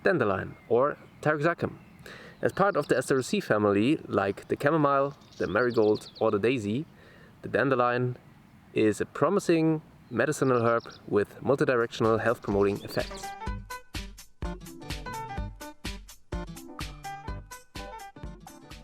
dandelion or Taraxacum. As part of the Asteraceae family, like the chamomile, the marigold or the daisy, the dandelion is a promising medicinal herb with multidirectional health-promoting effects.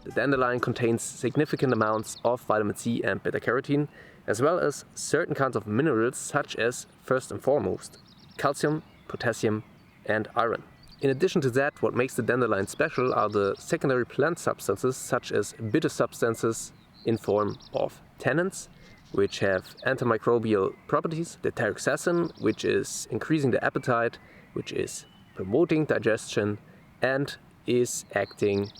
The dandelion contains significant amounts of vitamin C and beta-carotene, as well as certain kinds of minerals such as, first and foremost, calcium, potassium and iron. In addition to that, what makes the dandelion special are the secondary plant substances such as bitter substances in form of tannins, which have antimicrobial properties, the taraxacum, which is increasing the appetite, which is promoting digestion and is acting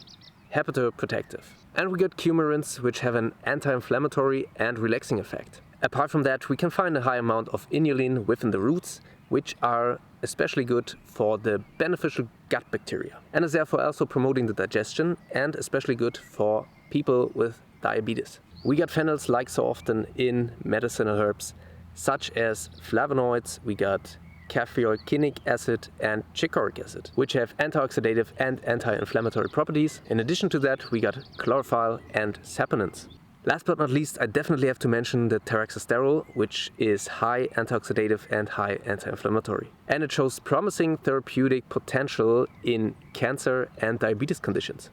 hepatoprotective. And we got coumarins, which have an anti-inflammatory and relaxing effect. Apart from that, we can find a high amount of inulin within the roots, which are especially good for the beneficial gut bacteria, and is therefore also promoting the digestion and especially good for people with diabetes. We got phenols like so often in medicinal herbs, such as flavonoids. We got caffeoylquinic acid and chicoraic acid, which have antioxidative and anti-inflammatory properties. In addition to that, we got chlorophyll and saponins. Last but not least, I definitely have to mention the taraxasterol, which is high antioxidative and high anti-inflammatory. And it shows promising therapeutic potential in cancer and diabetes conditions.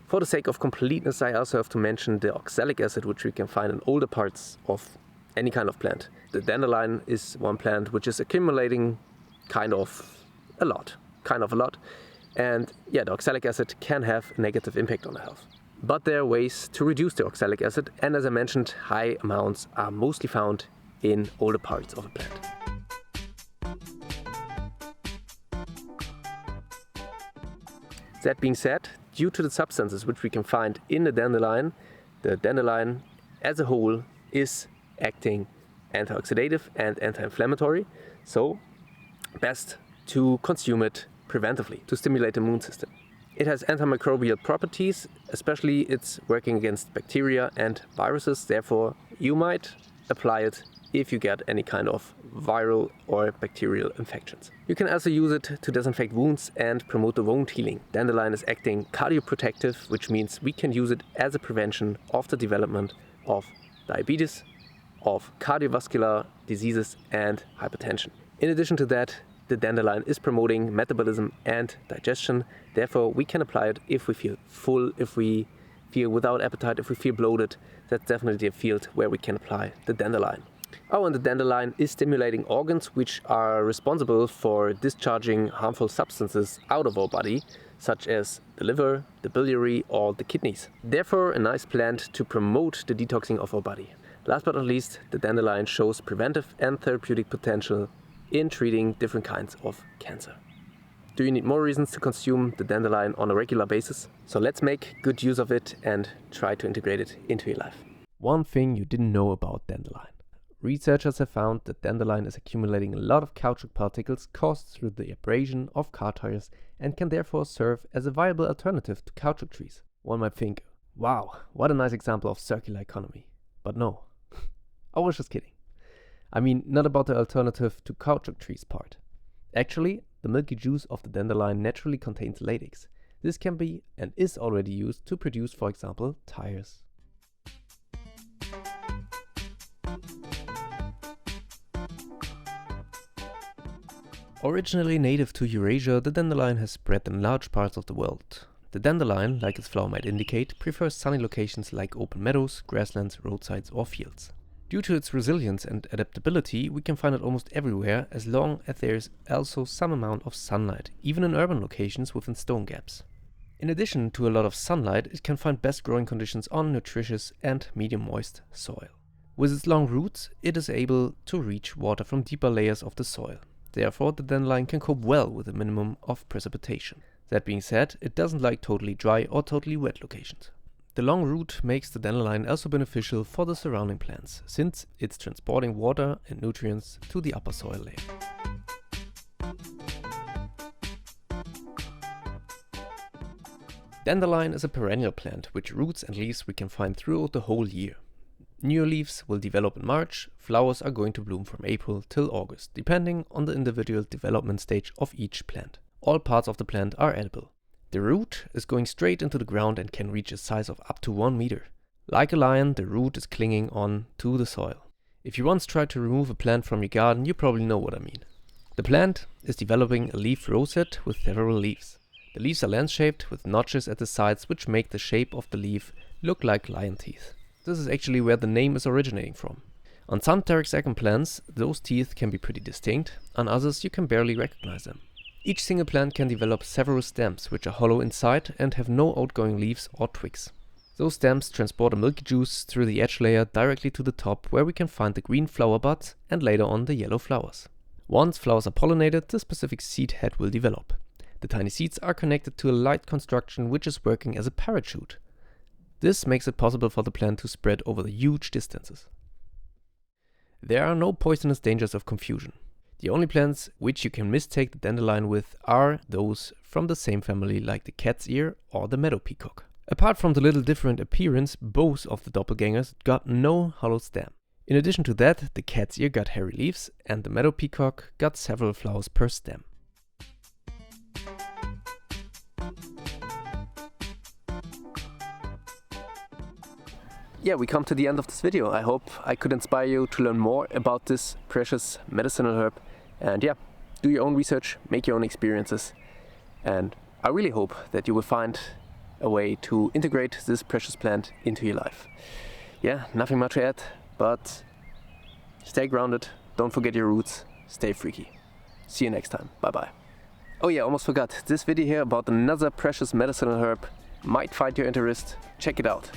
For the sake of completeness, I also have to mention the oxalic acid, which we can find in older parts of any kind of plant. The dandelion is one plant which is accumulating kind of a lot. And yeah, the oxalic acid can have a negative impact on the health. But there are ways to reduce the oxalic acid, and as I mentioned, high amounts are mostly found in older parts of a plant. That being said, due to the substances which we can find in the dandelion as a whole is acting antioxidative and anti-inflammatory, so best to consume it preventively to stimulate the immune system. It has antimicrobial properties, especially it's working against bacteria and viruses, therefore you might apply it if you get any kind of viral or bacterial infections. You can also use it to disinfect wounds and promote the wound healing. Dandelion is acting cardioprotective, which means we can use it as a prevention of the development of diabetes, of cardiovascular diseases and hypertension. In addition to that, the dandelion is promoting metabolism and digestion. Therefore, we can apply it if we feel full, if we feel without appetite, if we feel bloated. That's definitely a field where we can apply the dandelion. Oh, and the dandelion is stimulating organs which are responsible for discharging harmful substances out of our body, such as the liver, the biliary, or the kidneys. Therefore, a nice plant to promote the detoxing of our body. Last but not least, the dandelion shows preventive and therapeutic potential in treating different kinds of cancer. Do you need more reasons to consume the dandelion on a regular basis? So let's make good use of it and try to integrate it into your life. One thing you didn't know about dandelion. Researchers have found that dandelion is accumulating a lot of caoutchouc particles caused through the abrasion of car tires and can therefore serve as a viable alternative to caoutchouc trees. One might think, wow, what a nice example of circular economy. But no, I was just kidding. I mean, not about the alternative to caoutchouc trees part. Actually, the milky juice of the dandelion naturally contains latex. This can be and is already used to produce, for example, tires. Originally native to Eurasia, the dandelion has spread in large parts of the world. The dandelion, like its flower might indicate, prefers sunny locations like open meadows, grasslands, roadsides or fields. Due to its resilience and adaptability, we can find it almost everywhere as long as there is also some amount of sunlight, even in urban locations within stone gaps. In addition to a lot of sunlight, it can find best growing conditions on nutritious and medium moist soil. With its long roots, it is able to reach water from deeper layers of the soil. Therefore, the dandelion can cope well with a minimum of precipitation. That being said, it doesn't like totally dry or totally wet locations. The long root makes the dandelion also beneficial for the surrounding plants, since it's transporting water and nutrients to the upper soil layer. Dandelion is a perennial plant, which roots and leaves we can find throughout the whole year. New leaves will develop in March, flowers are going to bloom from April till August, depending on the individual development stage of each plant. All parts of the plant are edible. The root is going straight into the ground and can reach a size of up to 1 meter. Like a lion, the root is clinging on to the soil. If you once tried to remove a plant from your garden, you probably know what I mean. The plant is developing a leaf rosette with several leaves. The leaves are lens-shaped with notches at the sides which make the shape of the leaf look like lion teeth. This is actually where the name is originating from. On some Taraxacum plants, those teeth can be pretty distinct, on others you can barely recognize them. Each single plant can develop several stems which are hollow inside and have no outgoing leaves or twigs. Those stems transport a milky juice through the edge layer directly to the top, where we can find the green flower buds and later on the yellow flowers. Once flowers are pollinated, the specific seed head will develop. The tiny seeds are connected to a light construction which is working as a parachute. This makes it possible for the plant to spread over the huge distances. There are no poisonous dangers of confusion. The only plants which you can mistake the dandelion with are those from the same family, like the cat's ear or the meadow peacock. Apart from the little different appearance, both of the doppelgangers got no hollow stem. In addition to that, the cat's ear got hairy leaves and the meadow peacock got several flowers per stem. Yeah, we come to the end of this video. I hope I could inspire you to learn more about this precious medicinal herb. And yeah, do your own research, make your own experiences. And I really hope that you will find a way to integrate this precious plant into your life. Yeah, nothing much to add, but stay grounded, don't forget your roots, stay freaky. See you next time, bye bye. Oh yeah, almost forgot, this video here about another precious medicinal herb might find your interest. Check it out.